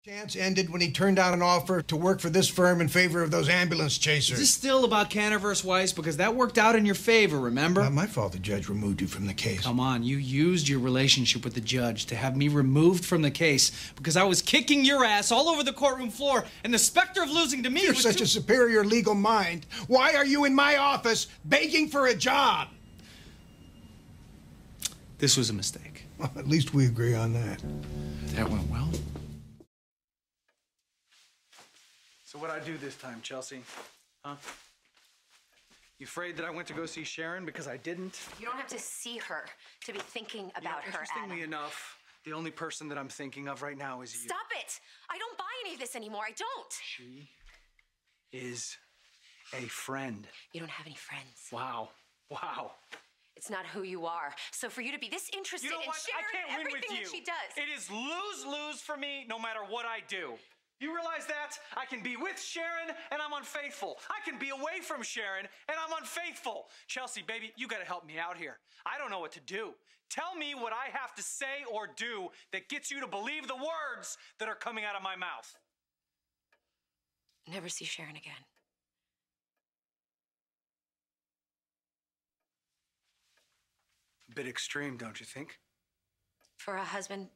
Chance ended when he turned down an offer to work for this firm in favor of those ambulance chasers. Is this still about Cantor vs. Weiss? Because that worked out in your favor, remember? Not my fault the judge removed you from the case. Come on, you used your relationship with the judge to have me removed from the case because I was kicking your ass all over the courtroom floor, and the specter of losing to me You're was such a superior legal mind. Why are you in my office begging for a job? This was a mistake. Well, at least we agree on that. That went well. So what'd I do this time, Chelsea? Huh? You afraid that I went to go see Sharon because I didn't? You don't have to see her to be thinking about her, Adam. Interestingly enough, the only person that I'm thinking of right now is you. Stop it! I don't buy any of this anymore. I don't. She is a friend. You don't have any friends. Wow. Wow. It's not who you are. So for you to be this interested in Sharon and everything that she does. It is lose-lose for me no matter what I do. You realize that? I can be with Sharon and I'm unfaithful. I can be away from Sharon and I'm unfaithful. Chelsea, baby, you gotta help me out here. I don't know what to do. Tell me what I have to say or do that gets you to believe the words that are coming out of my mouth. Never see Sharon again. A bit extreme, don't you think? For a husband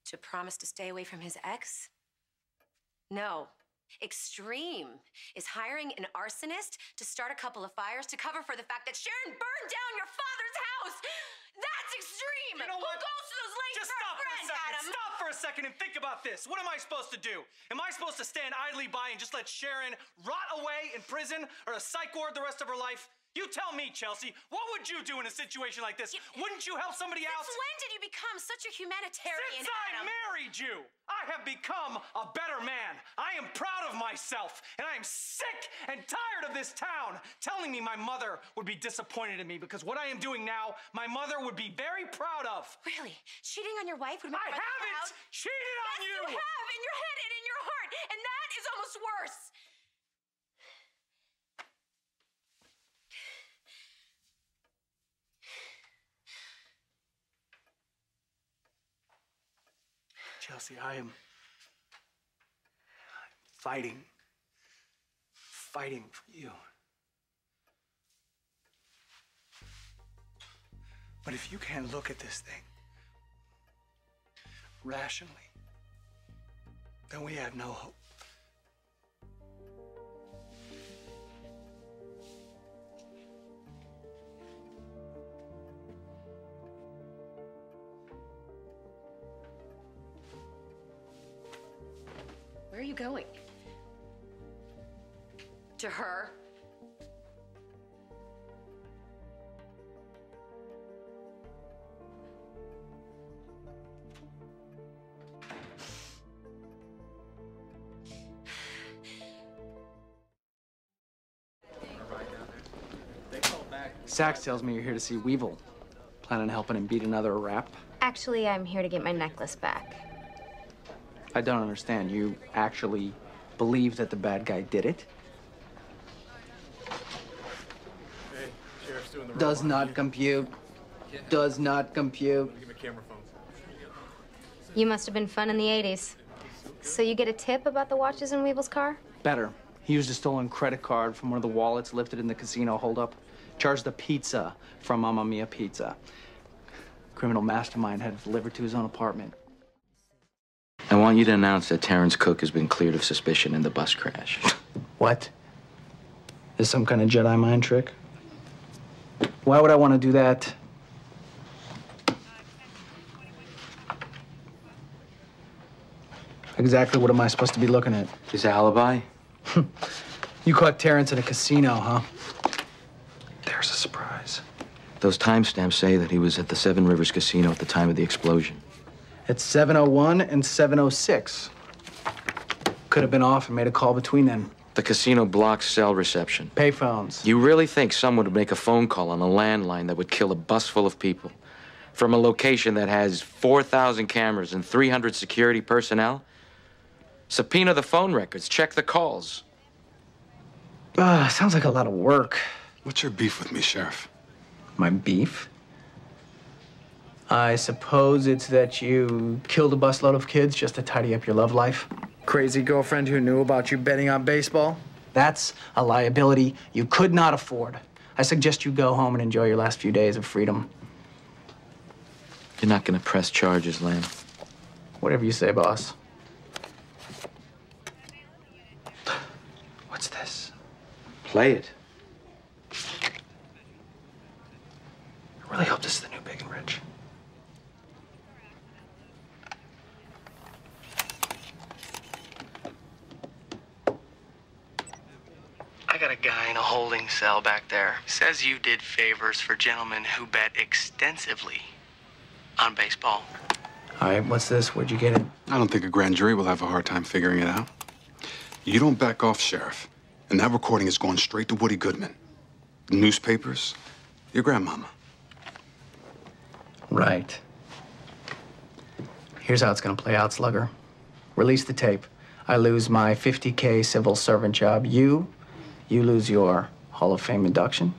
to promise to stay away from his ex? No. Extreme is hiring an arsonist to start a couple of fires to cover for the fact that Sharon burned down your father's house. That's extreme. You know what? Who goes to those lengths Just for stop a friend, for a second. Adam? Stop for a second and think about this. What am I supposed to do? Am I supposed to stand idly by and just let Sharon rot away in prison or a psych ward the rest of her life? You tell me, Chelsea, what would you do in a situation like this? Wouldn't you help somebody else? Since when did you become such a humanitarian, Since I Adam? married you, I have become a better man. I am proud of myself, and I am sick and tired of this town telling me my mother would be disappointed in me because what I am doing now, my mother would be very proud of. Really? Cheating on your wife would make I her proud? haven't cheated on you! Yes, you have, in your head and in your heart, and that is almost worse. Chelsea, I'm fighting for you. But if you can't look at this thing rationally, then we have no hope. Where are you going? To her? Sax tells me you're here to see Weevil. Planning on helping him beat another rap? Actually, I'm here to get my necklace back. I don't understand. You actually believe that the bad guy did it? Hey, Sheriff's doing the Does not compute. Does not compute. Give me a camera phone. You must have been fun in the 80s. So you get a tip about the watches in Weevil's car? Better. He used a stolen credit card from one of the wallets lifted in the casino holdup. Charged the pizza from Mamma Mia Pizza. Criminal mastermind had it delivered to his own apartment. I want you to announce that Terrence Cook has been cleared of suspicion in the bus crash. What? Is some kind of Jedi mind trick? Why would I want to do that? Exactly what am I supposed to be looking at? His alibi? You caught Terrence at a casino, huh? There's a surprise. Those timestamps say that he was at the Seven Rivers Casino at the time of the explosion. It's 7:01 and 7:06. Could have been off and made a call between then. The casino blocks cell reception. Payphones. You really think someone would make a phone call on a landline that would kill a bus full of people? From a location that has 4,000 cameras and 300 security personnel? Subpoena the phone records, check the calls. Sounds like a lot of work. What's your beef with me, Sheriff? My beef? I suppose it's that you killed a busload of kids just to tidy up your love life. Crazy girlfriend who knew about you betting on baseball? That's a liability you could not afford. I suggest you go home and enjoy your last few days of freedom. You're not gonna press charges, Lamb. Whatever you say, boss. What's this? Play it. I really hope this is the new Big and Rich. I got a guy in a holding cell back there. Says you did favors for gentlemen who bet extensively on baseball. All right, what's this? Where'd you get it? I don't think a grand jury will have a hard time figuring it out. You don't back off, Sheriff. And that recording is going straight to Woody Goodman. The newspapers, your grandmama. Right. Here's how it's gonna play out, Slugger. Release the tape. I lose my $50K civil servant job. You lose your Hall of Fame induction,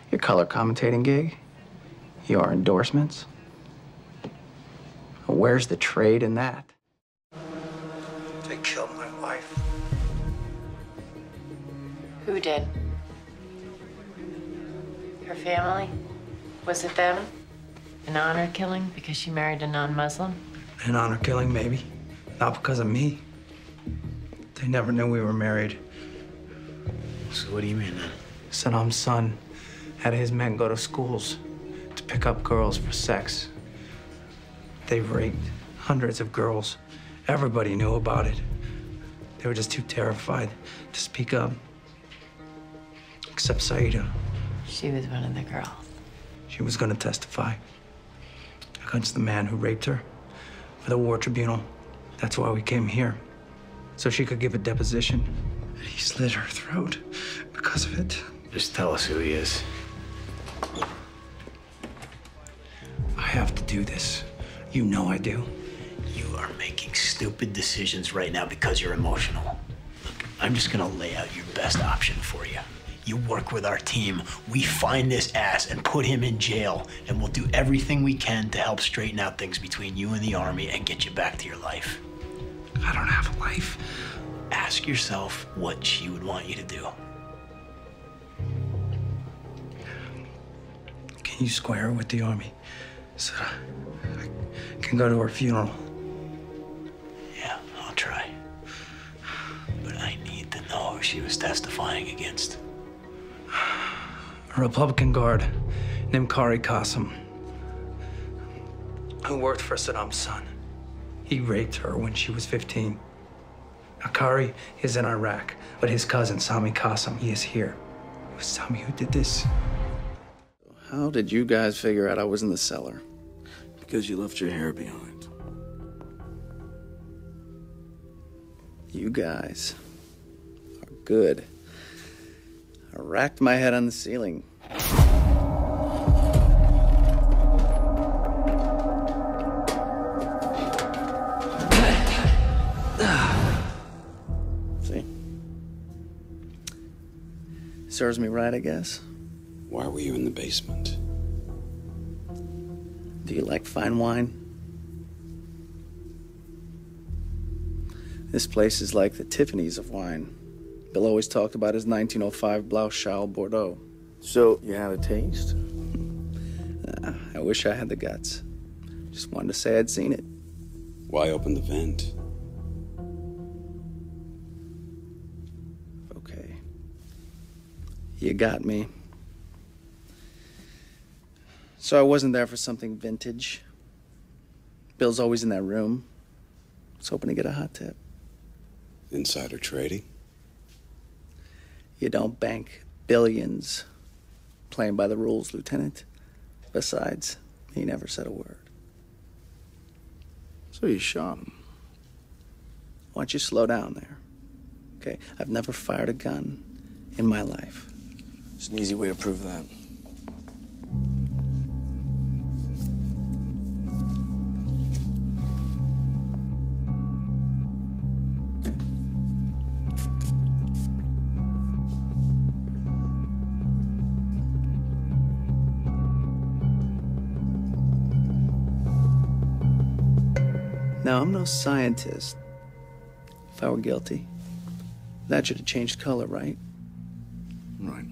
your color commentating gig, your endorsements. Where's the trade in that? They killed my wife. Who did? Her family? Was it them? An honor killing because she married a non-Muslim? An honor killing, maybe. Not because of me. They never knew we were married. So what do you mean, then? Saddam's son had his men go to schools to pick up girls for sex. They raped hundreds of girls. Everybody knew about it. They were just too terrified to speak up. Except Saida. She was one of the girls. She was gonna testify against the man who raped her for the war tribunal. That's why we came here. So she could give a deposition. And he slit her throat because of it. Just tell us who he is. I have to do this. You know I do. You are making stupid decisions right now because you're emotional. Look, I'm just gonna lay out your best option for you. You work with our team. We find this ass and put him in jail, and we'll do everything we can to help straighten out things between you and the Army and get you back to your life. I don't have a life. Ask yourself what she would want you to do. Can you square with the Army so that I can go to her funeral? Yeah, I'll try. But I need to know who she was testifying against. A Republican guard named Kari Qasim, who worked for Saddam's son. He raped her when she was 15. Now, Kari is in Iraq, but his cousin, Sami Qasim, he is here. It was Sami who did this. How did you guys figure out I was in the cellar? Because you left your hair behind. You guys are good. I racked my head on the ceiling. See? Serves me right, I guess. Why were you in the basement? Do you like fine wine? This place is like the Tiffany's of wine. Bill always talked about his 1905 Blauschal Bordeaux. So, you had a taste? I wish I had the guts. Just wanted to say I'd seen it. Why open the vent? Okay. You got me. So I wasn't there for something vintage. Bill's always in that room. I was hoping to get a hot tip. Insider trading? You don't bank billions playing by the rules, Lieutenant. Besides, he never said a word. So you shot him? Why don't you slow down there? Okay, I've never fired a gun in my life. It's an easy way to prove that. Now, I'm no scientist. If if I were guilty. That should have changed color, right? Right.